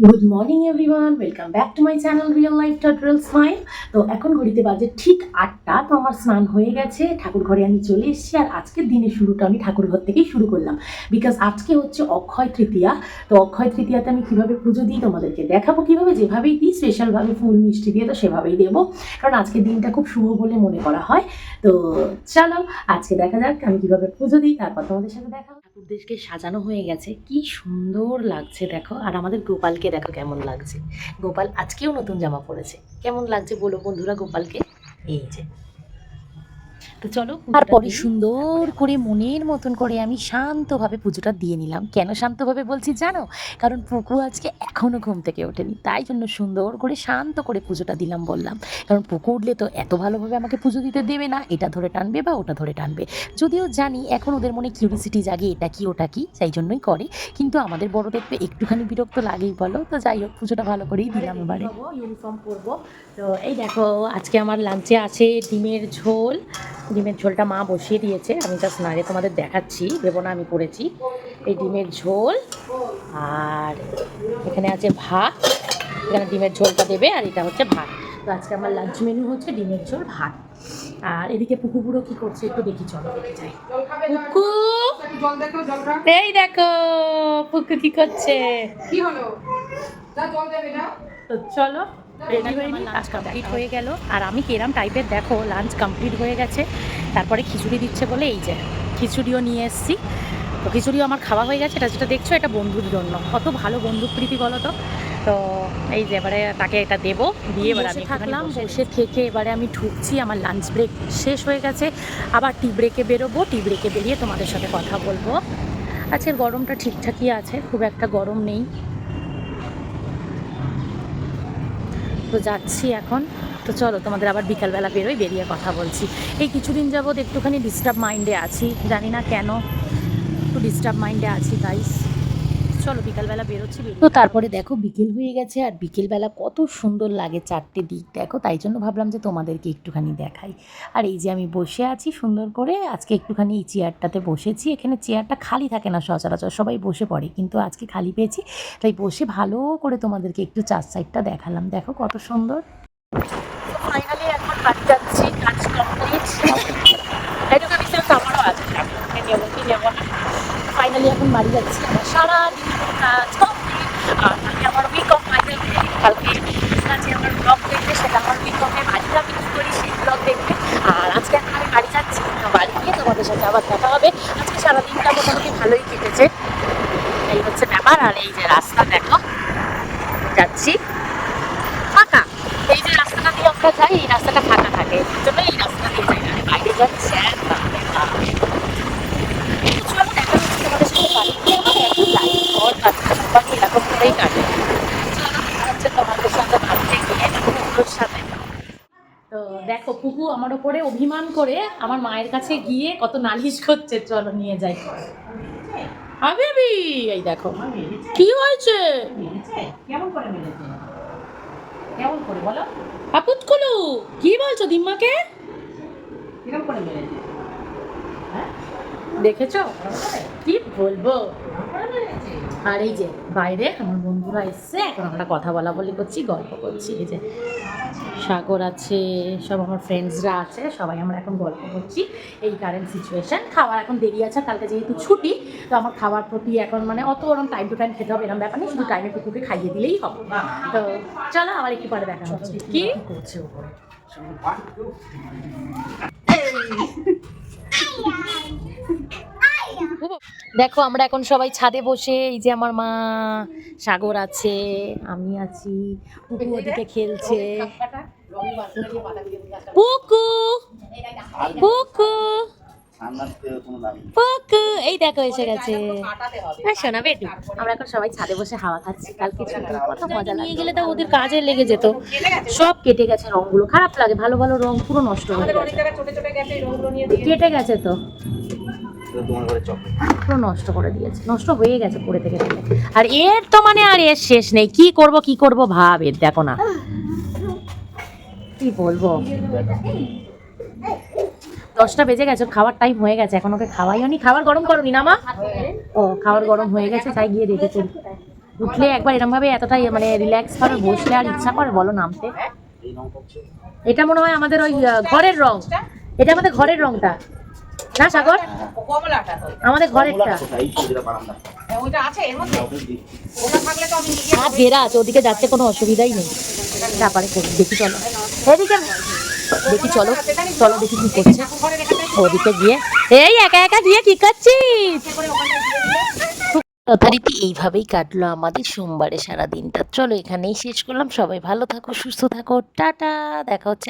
Good morning everyone, welcome back to my channel real life tutorial smile. তো এখন ঘড়িতে বাজে ঠিক 8টা। তো আমার স্নান হয়ে গেছে, ঠাকুর ঘরে আমি চলে এসেছি। আর আজকের দিনের শুরুটা আমি ঠাকুর ঘর থেকেই শুরু করলাম, বিকজ আজকে হচ্ছে অক্ষয় তৃতীয়া। তো অক্ষয় তৃতীয়াতে আমি কীভাবে পুজো দিই তোমাদেরকে দেখাবো, কীভাবে যেভাবেই দিই, স্পেশালভাবে ফুল মিষ্টি দিয়ে তো সেভাবেই দেবো, কারণ আজকের দিনটা খুব শুভ বলে মনে করা হয়। তো চলো আজকে দেখা যাক আমি কীভাবে পুজো দিই, তারপর তোমাদের সাথে দেখা। ঠাকুরদেরকে সাজানো হয়ে গেছে, কি সুন্দর লাগছে দেখো। আর আমাদের গোপালকে দেখো কেমন লাগছে। গোপাল আজকেও নতুন জামা পরেছে, কেমন লাগছে বলো বন্ধুরা গোপালকে। এই যে, তো চলো তারপরে সুন্দর করে মনের মতন করে আমি শান্তভাবে পুজোটা দিয়ে নিলাম। কেন শান্তভাবে বলছি জানো? কারণ পুকু আজকে এখনও ঘুম থেকে ওঠেনি, তাই জন্য সুন্দর করে শান্ত করে পুজোটা দিলাম বললাম। কারণ পুকু উঠলে তো এত ভালোভাবে আমাকে পুজো দিতে দেবে না, এটা ধরে টানবে বা ওটা ধরে টানবে। যদিও জানি এখন ওদের মনে কিউরিসিটি জাগে, এটা কি ওটা কি, সেই জন্যই করে। কিন্তু আমাদের বড়দের তো একটুখানি বিরক্ত লাগেই বলো। তো যাই হোক, পুজোটা ভালো করেই দিলাম এবারে। ইউনিফর্ম পরবো। তো এই দেখো আজকে আমার লাঞ্চে আছে ডিমের ঝোল। ডিমের ঝোলটা মা বসিয়ে দিয়েছে, আমি জাস্ট নাড়ে তোমাদের দেখাচ্ছি, দেবো না আমি করেছি। এই ডিমের ঝোল, আর এখানে আছে ভাত। এখানে ডিমের ঝোলটা দেবে, আর এটা হচ্ছে ভাত। তো আজকে আমার লাঞ্চ মেনু হচ্ছে ডিমের ঝোল ভাত। আর এদিকে পুকু বুড়ো কি করছে একটু দেখি, চলো দেখে যাই। পুকু, এই দেখো পুকু কি করছে। কি হলো? তো চলো রেডি হয়ে নিই, লাঞ্চ কমপ্লিট হয়ে গেল। আর আমি কেরাম টাইপের দেখো, লাঞ্চ কমপ্লিট হয়ে গেছে। তারপরে খিচুড়ি দিচ্ছে বলে এই যে খিচুড়িও নিয়ে এসেছি। তো খিচুড়িও আমার খাওয়া হয়ে গেছে। এটা যেটা দেখছো এটা বন্ধুর জন্য, কত ভালো বন্ধু প্রীতি বলো তো। তো এই যে এবারে তাকে এটা দেবো, দিয়ে এবার আমি থাকলাম বসে থেকে। এবারে আমি ঢুকছি, আমার লাঞ্চ ব্রেক শেষ হয়ে গেছে। আবার টি ব্রেকে বেরোবো, টি ব্রেকে বেরিয়ে তোমাদের সাথে কথা বলবো। আজকের গরমটা ঠিকঠাকই আছে, খুব একটা গরম নেই। তো যাচ্ছি এখন। তো চলো তোমাদের আবার বিকালবেলা বেরোই, বেরিয়ে কথা বলছি। এই কিছুদিন যাবৎ একটুখানি ডিস্টার্ব মাইন্ডে আছি, জানি না কেন একটু ডিস্টার্ব মাইন্ডে আছি গাইস। চলো বিকালবেলা বেরোচ্ছি। তো তারপরে দেখো বিকেল হয়ে গেছে, আর বিকেলবেলা কত সুন্দর লাগে চারটে দিক দেখো, তাই জন্য ভাবলাম যে তোমাদেরকে একটুখানি দেখাই। আর এই যে আমি বসে আছি সুন্দর করে, আজকে একটুখানি এই চেয়ারটাতে বসেছি। এখানে চেয়ারটা খালি থাকে না সচরাচর, সবাই বসে পড়ে, কিন্তু আজকে খালি পেয়েছি, তাই বসে ভালো করে তোমাদেরকে একটু চার সাইডটা দেখালাম। দেখো কত সুন্দর। ফাইনালি এখন বাড়ি যাচ্ছি, কাজ কমপ্লিট। এইটুকু বিশেষ আমারও আছে, নেবো কি নেবো না। ফাইনালি এখন বাড়ি যাচ্ছি, আমার সারাদিন কাজ কমপ্লিট। আর কালকে আমার উইক অফ, কালকে আছে আমার ব্লগ দেখবে, সেটা আমার উইক অফে বাড়িতে আমি কী করি সেই ব্লগ দেখবে। আর আজকে এখন আমি বাড়ি যাচ্ছি, তো বাড়ি গিয়ে তোমাদের সাথে আবার দেখা হবে। আজকে সারাদিনটা মোটামুটি ভালোই কেটেছে, এই হচ্ছে ব্যাপার। আর এই যে রাস্তা দেখো, যাচ্ছি ফাঁকা। এই যে রাস্তাটা দিয়ে আমরা যাই, এই রাস্তাটা ফাঁকা থাকে, এই জন্য এই রাস্তা দিয়ে যাই। আমি বাইরে যাচ্ছি এরকম করেই কাটে। তোমাদের সাথে ভাবতে গিয়ে পুকুর সাথে। তো দেখো পুকু আমার ওপরে অভিমান করে আমার মায়ের কাছে গিয়ে কত নালিশ করছে, চলো নিয়ে যাই। এই দেখো কি হয়েছে, কেমন করে মেরেছে, কেমন করে বলো আপুতকুলু, কি বলছো দিম্মাকে, কিরকম করে মেরেছে দেখেছো, কি বলবো। আর এই যে বাইরে আমার বন্ধুরা এসছে, এখন আমরা কথা বলা বলি করছি, গল্প করছি। এই যে সাগর আছে, সব আমার ফ্রেন্ডসরা আছে, সবাই আমরা এখন গল্প করছি। এই কারেন্ট সিচুয়েশান। খাওয়ার এখন দেরি আছে, কালকে যেহেতু ছুটি, তো আমার খাওয়ার প্রতি এখন মানে অত ওরকম টাইম টু টাইম খেতে হবে এরকম ব্যাপার নেই, শুধু টাইমে কুকুরকে খাইয়ে দিলেই হবে। তো চলো আবার একটু পরে দেখা হচ্ছে। কি করছে ওপরে দেখো, আমরা এখন সবাই ছাদে বসে, এই যে আমার মা, সাগর আছে, আমি আছি, পুকু ওদিকে খেলছে। পুকু পুকু পুকু, এই দেখো এসে গেছে। শোনা বেটু, আমরা এখন সবাই ছাদে বসে হাওয়া খাচ্ছি। কালকে কত মজা নিয়ে গেলে তা ওদের কাজে লেগে যেত, সব কেটে গেছে রংগুলো, খারাপ লাগে, ভালো ভালো রং পুরো নষ্ট হয়ে গেছে, কেটে গেছে তো পুরো নষ্ট করে দিয়েছে, নষ্ট হয়ে গেছে পড়ে থেকে। আর এর তো মানে আর এর শেষ নেই, কি করব ভাব, এর দেখো না কি বলবো। 10টা বেজে গেছে, খাওয়ার টাইম হয়ে গেছে, এখন ওকে খাওয়াইও নি। খাবার গরম করনি না মা? ও খাবার গরম হয়ে গেছে, তাই গিয়ে রেডি করি। উঠলে একবার এরকম ভাবে এতটাই মানে রিল্যাক্স ভাবে বসলে আর ইচ্ছা করে বলো নামতে। এটা মনে হয় আমাদের ওই ঘরের রং, এটা আমাদের ঘরের রংটা না সাগর, আমাদের ঘরেরটা। আর ঘেরা আছে, ওদিকে যাচ্ছে কোনো অসুবিধাই নেই। তারপরে দেখি চলো এদিকে, দেখি চলো চলো দেখি কি করছে ওদিকে গিয়ে। এই একা একা দিয়ে কি করছিস? যথারীতি এইভাবেই কাটলো আমাদের সোমবারে সারা দিনটা। চলো এখানেই শেষ করলাম। সবাই ভালো থাকো, সুস্থ থাকো, টাটা। দেখা হচ্ছে